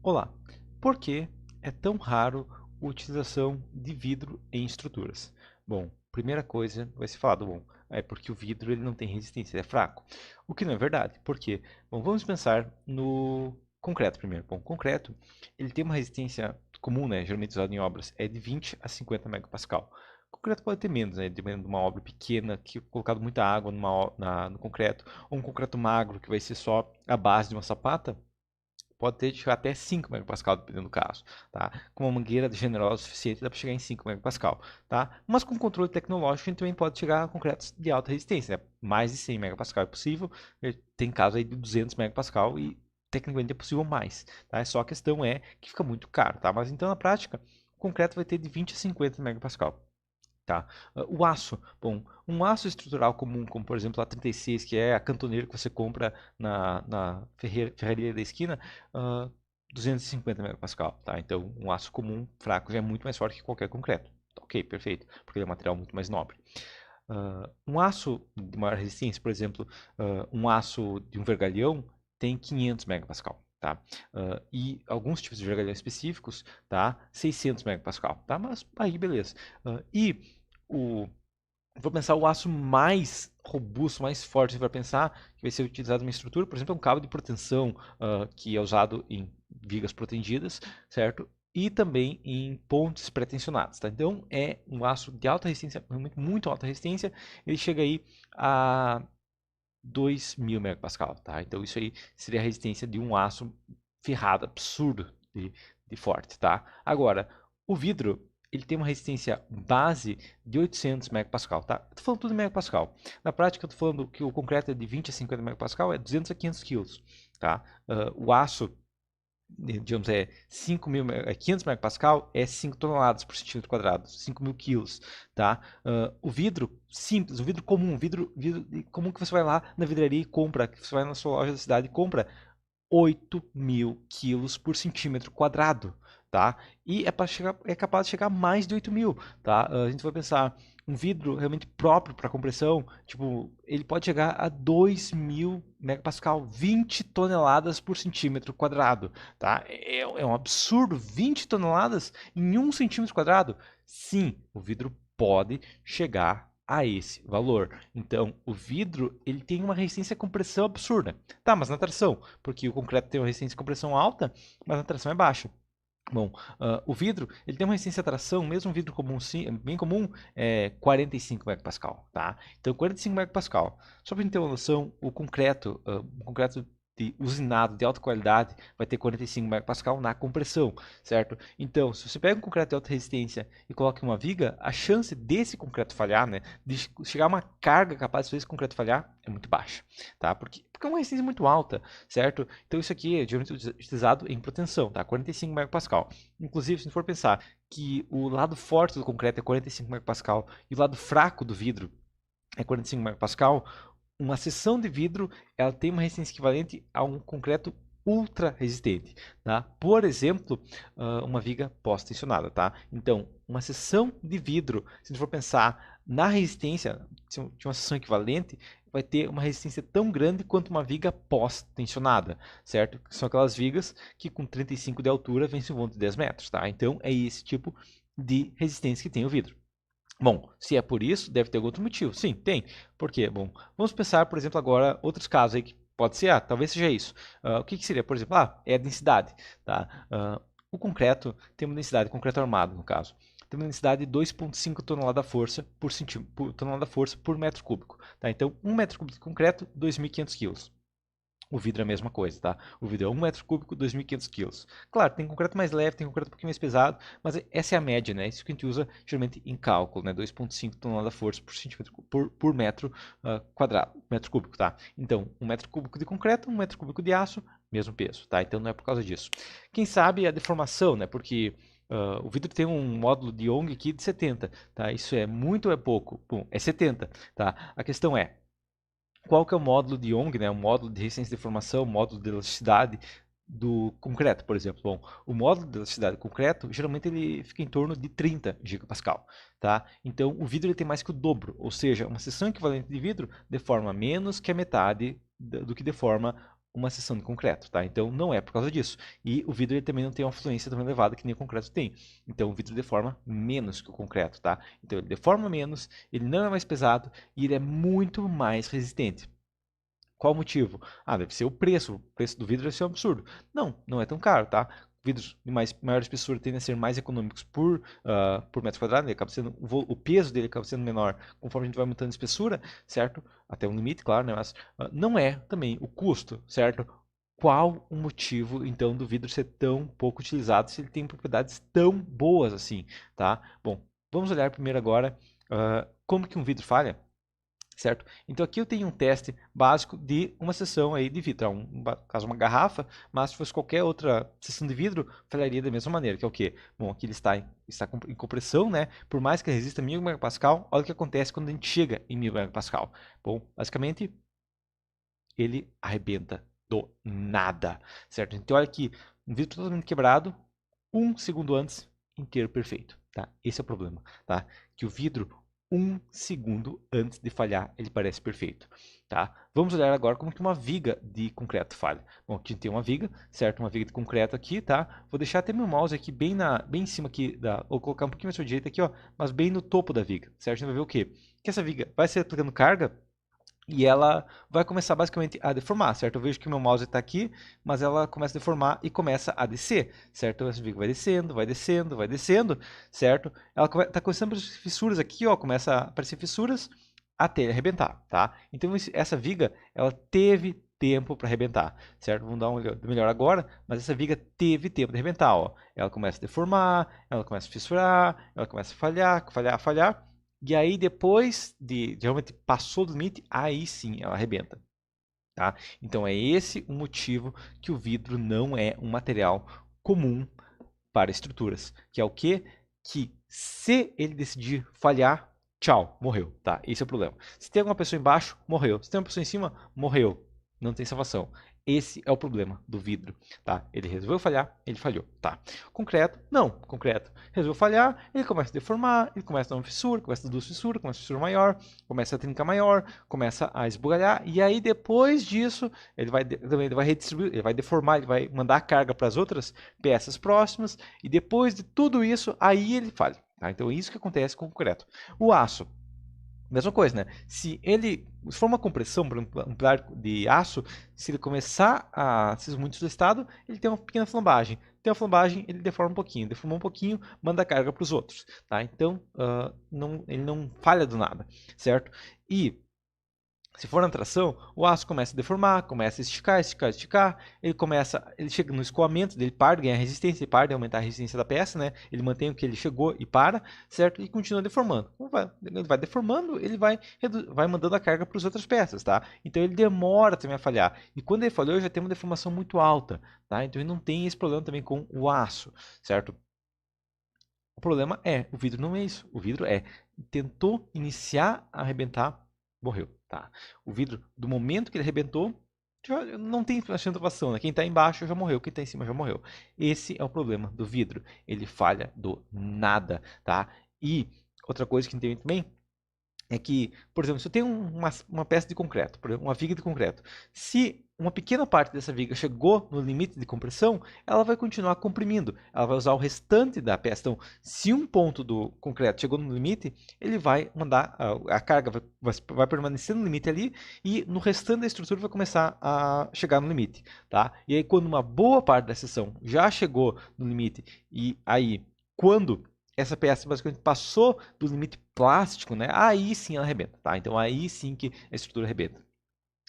Olá, por que é tão raro a utilização de vidro em estruturas? Bom, primeira coisa vai ser falado, bom, é porque o vidro ele não tem resistência, ele é fraco. O que não é verdade, por quê? Bom, vamos pensar no concreto primeiro. Bom, concreto, ele tem uma resistência comum, né, geralmente usado em obras, é de 20 a 50 megapascal. O concreto pode ter menos, né, dependendo de uma obra pequena, que colocado muita água no concreto, ou um concreto magro, que vai ser só a base de uma sapata, pode ter de chegar até 5 megapascal, dependendo do caso, tá? Com uma mangueira generosa o suficiente, dá para chegar em 5 megapascal, tá? Mas com controle tecnológico, a gente também pode chegar a concretos de alta resistência, né? Mais de 100 megapascal é possível, tem casos aí de 200 megapascal e tecnicamente é possível mais, tá? Só a questão é que fica muito caro, tá? Mas então, na prática, o concreto vai ter de 20 a 50 megapascal. Tá. O aço, bom, um aço estrutural comum, como por exemplo a 36, que é a cantoneira que você compra na ferraria da esquina, 250 megapascal, tá? Então, um aço comum, fraco, já é muito mais forte que qualquer concreto. Ok, perfeito, porque ele é um material muito mais nobre. Um aço de maior resistência, por exemplo, um aço de um vergalhão tem 500 megapascal. Tá? E alguns tipos de vergalhão específicos, tá? 600 megapascal, tá? Mas aí beleza. E o, vou pensar o aço mais robusto, mais forte, vai pensar que vai ser utilizado em uma estrutura, por exemplo, é um cabo de proteção que é usado em vigas protegidas, certo? E também em pontes pré-tensionadas, tá? Então é um aço de alta resistência, realmente muito alta resistência, ele chega aí a 2000 megapascal, tá? Então isso aí seria a resistência de um aço ferrado, absurdo de forte, tá? Agora, o vidro, ele tem uma resistência base de 800 megapascal, tá? Eu tô falando tudo em megapascal. Na prática, eu tô falando que o concreto é de 20 a 50 megapascal, é 200 a 500 quilos, tá? O aço, digamos, é 500 megapascal, é 5 toneladas por centímetro quadrado, 5.000 quilos, tá? O vidro simples, o vidro comum, vidro comum que você vai lá na vidraria e compra, que você vai na sua loja da cidade e compra, 8.000 quilos por centímetro quadrado, tá? E é capaz de chegar a mais de 8.000, tá? A gente vai pensar, um vidro realmente próprio para compressão, tipo, ele pode chegar a 2.000 megapascal, 20 toneladas por centímetro quadrado, tá? É um absurdo, 20 toneladas em 1 centímetro quadrado? Sim, o vidro pode chegar a esse valor. Então, o vidro ele tem uma resistência à compressão absurda. Tá, mas na tração, porque o concreto tem uma resistência à compressão alta, mas na tração é baixa. Bom, o vidro ele tem uma resistência à tração, mesmo um vidro comum, bem comum, é 45 megapascal, tá? Então 45 megapascal. Só para a gente ter uma noção, o concreto de usinado de alta qualidade vai ter 45 megapascal na compressão, certo? Então, se você pega um concreto de alta resistência e coloca em uma viga, a chance desse concreto falhar, né, de chegar a uma carga capaz de fazer esse concreto falhar, é muito baixa, tá? Porque é uma resistência muito alta, certo? Então isso aqui é geralmente utilizado em proteção, tá? 45 megapascal. Inclusive, se a gente for pensar que o lado forte do concreto é 45 megapascal e o lado fraco do vidro é 45 megapascal, uma seção de vidro ela tem uma resistência equivalente a um concreto ultra resistente, tá? Por exemplo, uma viga pós-tensionada, tá? Então, uma seção de vidro, se a gente for pensar na resistência de uma seção equivalente, vai ter uma resistência tão grande quanto uma viga pós-tensionada, certo? São aquelas vigas que com 35 de altura vencem um vão de 10 metros, tá? Então, é esse tipo de resistência que tem o vidro. Bom, se é por isso, deve ter algum outro motivo. Sim, tem. Por quê? Bom, vamos pensar, por exemplo, agora outros casos aí que pode ser, talvez seja isso. O que seria, por exemplo? É a densidade, tá? O concreto tem uma densidade, concreto armado, no caso, tem uma densidade de 2,5 tonelada força por tonelada força por metro cúbico, tá? Então, 1 metro cúbico de concreto, 2.500 quilos. O vidro é a mesma coisa, tá? O vidro é 1 metro cúbico, 2.500 quilos. Claro, tem concreto mais leve, tem concreto um pouquinho mais pesado, mas essa é a média, né? Isso que a gente usa geralmente em cálculo, né? 2,5 tonelada força por centímetro por metro quadrado, metro cúbico, tá? Então, 1 metro cúbico de concreto, 1 metro cúbico de aço, mesmo peso, tá? Então não é por causa disso. Quem sabe a deformação, né? Porque o vidro tem um módulo de Young aqui de 70, tá? Isso é muito ou é pouco? Bom, é 70, tá? A questão é, qual que é o módulo de Young, né? O módulo de resistência de deformação, o módulo de elasticidade do concreto, por exemplo. Bom, o módulo de elasticidade do concreto, geralmente ele fica em torno de 30 gigapascal, tá? Então, o vidro ele tem mais que o dobro, ou seja, uma seção equivalente de vidro deforma menos que a metade do que deforma uma seção de concreto, tá? Então não é por causa disso. E o vidro ele também não tem uma fluência tão elevada que nem o concreto tem. Então o vidro deforma menos que o concreto, tá? Então ele deforma menos, ele não é mais pesado e ele é muito mais resistente. Qual o motivo? Ah, deve ser o preço. O preço do vidro deve ser um absurdo. Não, não é tão caro, tá? Vidros de maior espessura tendem a ser mais econômicos por metro quadrado, ele acaba sendo, o peso dele acaba sendo menor conforme a gente vai aumentando a espessura, certo? Até um limite, claro, né? Mas não é também o custo, certo? Qual o motivo, então, do vidro ser tão pouco utilizado se ele tem propriedades tão boas assim, tá? Bom, vamos olhar primeiro agora como que um vidro falha. Certo? Então aqui eu tenho um teste básico de uma seção aí de vidro, caso uma garrafa, mas se fosse qualquer outra seção de vidro, falharia da mesma maneira, que é o quê? Bom, aqui ele está em compressão, né? Por mais que ele resista a 1000 megapascal, olha o que acontece quando a gente chega em 1000 megapascal. Bom, basicamente ele arrebenta do nada, certo? Então olha aqui, um vidro totalmente quebrado, 1 segundo antes, inteiro perfeito, tá? Esse é o problema, tá? Que o vidro 1 segundo antes de falhar, ele parece perfeito, tá? Vamos olhar agora como que uma viga de concreto falha. Bom, aqui tem uma viga, certo? Uma viga de concreto aqui, tá? Vou deixar até meu mouse aqui bem em cima aqui, vou colocar um pouquinho mais para a direita aqui, ó, mas bem no topo da viga, certo? A gente vai ver o quê? Que essa viga vai ser aplicando carga e ela vai começar basicamente a deformar, certo? Eu vejo que meu mouse está aqui, mas ela começa a deformar e começa a descer, certo? Essa viga vai descendo, vai descendo, vai descendo, certo? Ela está começando as fissuras aqui, ó, começa a aparecer fissuras até ele arrebentar, tá? Então essa viga, ela teve tempo para arrebentar, certo? Vamos dar uma olhada melhor agora, mas essa viga teve tempo de arrebentar, ó. Ela começa a deformar, ela começa a fissurar, ela começa a falhar, falhar, falhar. E aí, depois de realmente passou do limite, aí sim ela arrebenta. Tá? Então, é esse o motivo que o vidro não é um material comum para estruturas. Que é o quê? Que se ele decidir falhar, tchau, morreu. Tá? Esse é o problema. Se tem alguma pessoa embaixo, morreu. Se tem uma pessoa em cima, morreu. Não tem salvação. Esse é o problema do vidro, tá? Ele resolveu falhar, ele falhou, tá? Concreto, não. Concreto resolveu falhar, ele começa a deformar, ele começa a dar uma fissura, começa a dar duas fissuras, começa a fissura maior, começa a trinca maior, começa a esbugalhar, e aí depois disso, ele vai redistribuir, ele vai deformar, ele vai mandar a carga para as outras peças próximas, e depois de tudo isso, aí ele falha, tá? Então é isso que acontece com o concreto. O aço, mesma coisa, né? Se for uma compressão, por exemplo, um pilar de aço, se ele começar a ser muito solicitado, ele tem uma pequena flambagem. Tem uma flambagem, ele deforma um pouquinho, manda a carga para os outros, tá? Então, ele não falha do nada, certo? E se for na tração, o aço começa a deformar, começa a esticar, esticar, esticar. Ele chega no escoamento, ele para de ganhar resistência, ele para de aumentar a resistência da peça, né? Ele mantém o que ele chegou e para, certo? E continua deformando. Ele vai deformando, ele vai mandando a carga para as outras peças, tá? Então ele demora também a falhar. E quando ele falhou, já tem uma deformação muito alta, tá? Então ele não tem esse problema também com o aço, certo? O problema é, o vidro não é isso. O vidro tentou iniciar a arrebentar, morreu, tá? O vidro, do momento que ele arrebentou, não tem acentuação, né? Quem está embaixo já morreu, quem está em cima já morreu. Esse é o problema do vidro. Ele falha do nada, tá? E outra coisa que tem também é que, por exemplo, se eu tenho uma peça de concreto, por exemplo, uma viga de concreto, se uma pequena parte dessa viga chegou no limite de compressão, ela vai continuar comprimindo, ela vai usar o restante da peça. Então, se um ponto do concreto chegou no limite, ele vai mandar, a carga vai permanecer no limite ali e no restante da estrutura vai começar a chegar no limite, tá? E aí, quando uma boa parte da seção já chegou no limite, e aí, quando essa peça basicamente passou do limite plástico, né? Aí sim ela arrebenta, tá? Então aí sim que a estrutura arrebenta.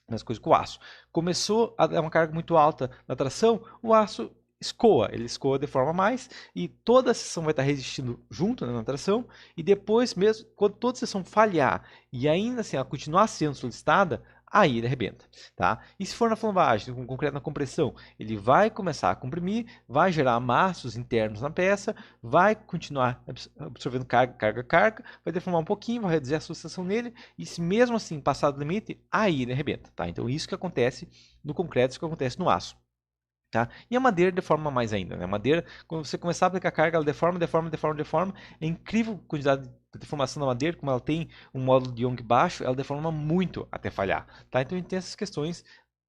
Mesma coisa com o aço. Começou a dar uma carga muito alta na tração, o aço escoa, ele escoa de forma mais e toda a seção vai estar resistindo junto, né, na tração e depois mesmo, quando toda a seção falhar e ainda assim ela continuar sendo solicitada, aí ele arrebenta, tá? E se for na flambagem, com concreto na compressão, ele vai começar a comprimir, vai gerar amassos internos na peça, vai continuar absorvendo carga, vai deformar um pouquinho, vai reduzir a sucessão nele, e se mesmo assim passar do limite, aí ele arrebenta, tá? Então isso que acontece no concreto, isso que acontece no aço. Tá? E a madeira deforma mais ainda, né? A madeira, quando você começar a aplicar carga, ela deforma, deforma, deforma, deforma. É incrível a quantidade de deformação da madeira, como ela tem um módulo de Young baixo, ela deforma muito até falhar, tá? Então a gente tem essas questões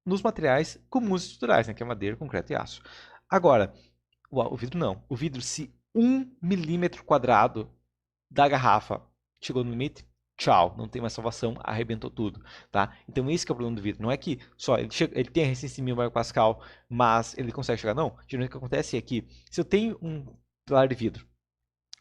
nos materiais comuns estruturais, né, que é madeira, concreto e aço. Agora, o vidro não. O vidro, se 1 milímetro quadrado da garrafa chegou no limite, tchau, não tem mais salvação, arrebentou tudo, tá? Então esse que é o problema do vidro. Não é que só ele tem a resistência de 1000 megapascal, mas ele consegue chegar. Não. Geralmente o que acontece é que se eu tenho um pilar de vidro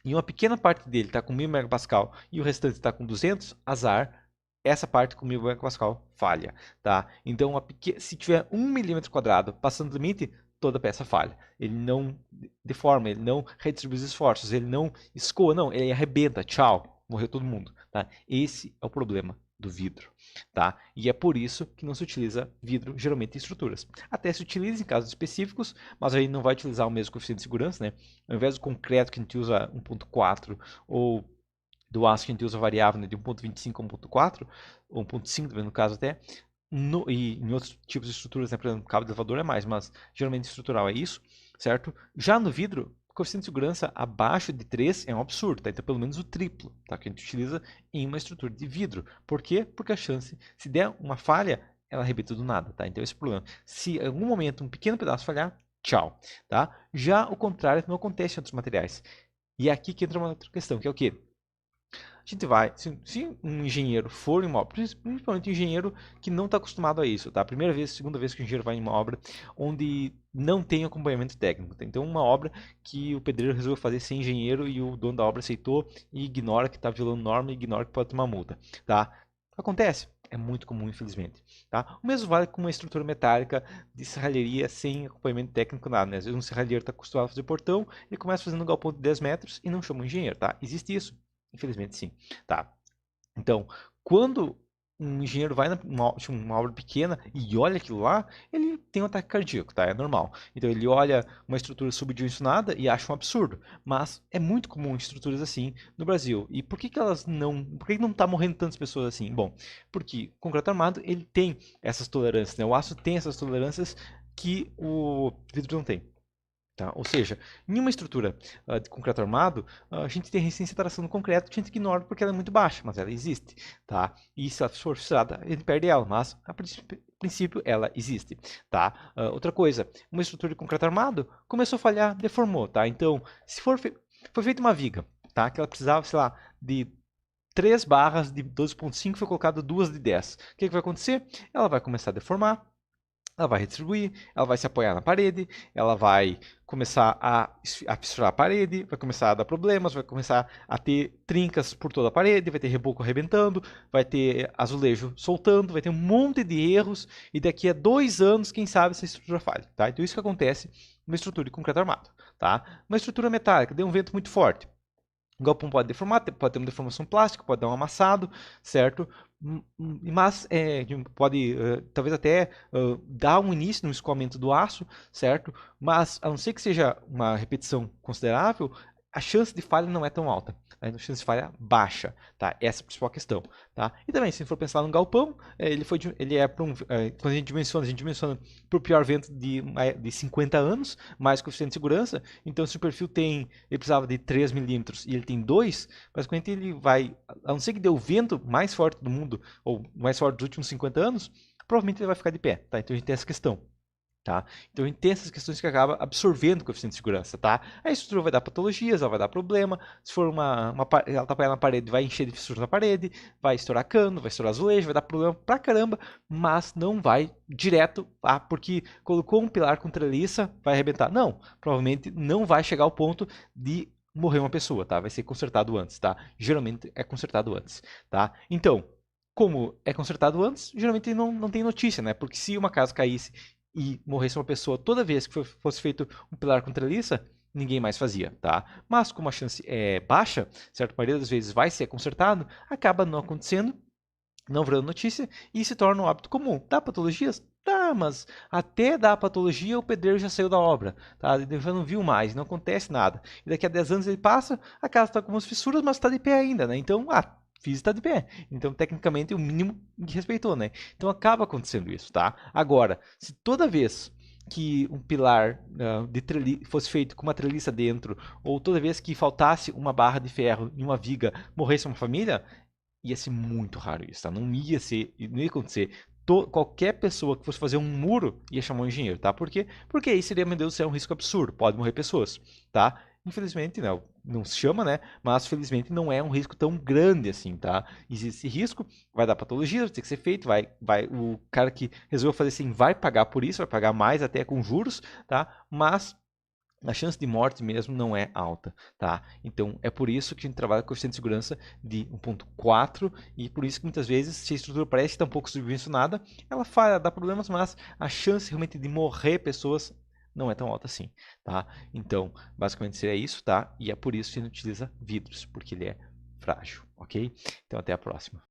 e uma pequena parte dele está com 1000 megapascal e o restante está com 200, azar, essa parte com 1000 megapascal falha, tá? Então, se tiver 1 milímetro quadrado passando do limite, toda peça falha. Ele não deforma, ele não redistribui os esforços, ele não escoa, não, ele arrebenta, tchau, morreu todo mundo, tá? Esse é o problema do vidro, tá? E é por isso que não se utiliza vidro geralmente em estruturas. Até se utiliza em casos específicos, mas aí não vai utilizar o mesmo coeficiente de segurança, né? Ao invés do concreto que a gente usa 1.4 ou do aço que a gente usa variável, né, de 1.25 a 1.4, ou 1.5 também no caso até, e em outros tipos de estruturas, né, por exemplo, cabo de elevador é mais, mas geralmente estrutural é isso, certo? Já no vidro, o coeficiente de segurança abaixo de 3 é um absurdo, tá? Então pelo menos o triplo, tá? Que a gente utiliza em uma estrutura de vidro. Por quê? Porque a chance, se der uma falha, ela arrebenta do nada, tá? Então esse é o problema. Se em algum momento um pequeno pedaço falhar, tchau, tá? Já o contrário não acontece em outros materiais. E é aqui que entra uma outra questão, que é o quê? A gente vai, se um engenheiro for em uma obra, principalmente um engenheiro que não está acostumado a isso, tá? A primeira vez, segunda vez que o engenheiro vai em uma obra onde não tem acompanhamento técnico. Tá? Então, uma obra que o pedreiro resolveu fazer sem engenheiro e o dono da obra aceitou e ignora que está violando norma e ignora que pode tomar multa, tá? Acontece. É muito comum, infelizmente. Tá? O mesmo vale com uma estrutura metálica de serralheria sem acompanhamento técnico, nada. Né? Às vezes um serralheiro está acostumado a fazer portão, ele começa fazendo um galpão de 10 metros e não chama um engenheiro. Tá? Existe isso. Infelizmente, sim. Tá. Então, quando um engenheiro vai numa obra pequena e olha aquilo lá, ele tem um ataque cardíaco, tá? É normal. Então, ele olha uma estrutura subdimensionada e acha um absurdo. Mas é muito comum estruturas assim no Brasil. E por que que elas não... Por que não tá morrendo tantas pessoas assim? Bom, porque o concreto armado, ele tem essas tolerâncias, né? O aço tem essas tolerâncias que o vidro não tem. Tá? Ou seja, em uma estrutura de concreto armado, a gente tem resistência à tração no concreto que a gente ignora porque ela é muito baixa, mas ela existe. Tá? E se ela for fissurada, a gente perde ela, mas a princípio ela existe. Tá? Outra coisa, uma estrutura de concreto armado começou a falhar, deformou. Tá? Então, se foi feita uma viga, tá? Que ela precisava, sei lá, de 3 barras de 12.5, foi colocado 2 de 10. O que vai acontecer? Ela vai começar a deformar, ela vai redistribuir, ela vai se apoiar na parede, ela vai começar a fissurar a parede, vai começar a dar problemas, vai começar a ter trincas por toda a parede, vai ter reboco arrebentando, vai ter azulejo soltando, vai ter um monte de erros, e daqui a 2 anos, quem sabe, essa estrutura falha. Tá? Então isso que acontece numa estrutura de concreto armado. Tá? Uma estrutura metálica, deu um vento muito forte. O galpão pode deformar, pode ter uma deformação plástica, pode dar um amassado, certo? Mas pode talvez até dar um início no escoamento do aço, certo? Mas a não ser que seja uma repetição considerável, a chance de falha não é tão alta. A chance de falha baixa, tá? Essa é a principal questão, tá? E também, se for pensar no galpão, ele é para quando a gente dimensiona para o pior vento de 50 anos, mais coeficiente de segurança. Então, se o perfil ele precisava de 3 milímetros e ele tem 2, basicamente ele vai, a não ser que dê o vento mais forte do mundo, ou mais forte dos últimos 50 anos, provavelmente ele vai ficar de pé, tá? Então a gente tem essa questão. Tá? Então a gente tem essas questões que acaba absorvendo o coeficiente de segurança. Tá? A estrutura vai dar patologias, ela vai dar problema. Se for ela está apoiada na parede, vai encher de fissuras na parede, vai estourar cano, vai estourar azulejo, vai dar problema pra caramba, mas não vai direto, porque colocou um pilar com treliça, vai arrebentar. Não, provavelmente não vai chegar ao ponto de morrer uma pessoa, tá? Vai ser consertado antes, tá? Geralmente é consertado antes, tá? Então, como é consertado antes, geralmente não tem notícia, né? Porque se uma casa caísse e morresse uma pessoa toda vez que fosse feito um pilar com treliça, ninguém mais fazia, tá? Mas como a chance é baixa, certo? A maioria das vezes vai ser consertado, acaba não acontecendo, não virando notícia e se torna um hábito comum. Dá patologias? Tá, mas até dar patologia o pedreiro já saiu da obra, tá? Ele já não viu mais, não acontece nada. E daqui a 10 anos ele passa, a casa está com umas fissuras, mas está de pé ainda, né? Então, fiz está de pé. Então, tecnicamente, o mínimo que respeitou, né? Então, acaba acontecendo isso, tá? Agora, se toda vez que um pilar fosse feito com uma treliça dentro, ou toda vez que faltasse uma barra de ferro e uma viga, morresse uma família, ia ser muito raro isso, tá? Não ia acontecer qualquer pessoa que fosse fazer um muro ia chamar um engenheiro, tá? Por quê? Porque aí seria, meu Deus do céu, um risco absurdo, pode morrer pessoas, tá? Infelizmente, não se chama, né? Mas felizmente não é um risco tão grande assim, tá? Existe risco, vai dar patologia, vai ter que ser feito, o cara que resolveu fazer assim vai pagar por isso, vai pagar mais até com juros, tá? Mas a chance de morte mesmo não é alta, tá? Então é por isso que a gente trabalha com coeficiente de segurança de 1.4 e por isso que muitas vezes, se a estrutura parece estar um pouco subdimensionada, ela falha, dá problemas, mas a chance realmente de morrer pessoas não é tão alta assim, tá? Então, basicamente seria isso, tá? E é por isso que a gente utiliza vidros, porque ele é frágil, ok? Então até a próxima.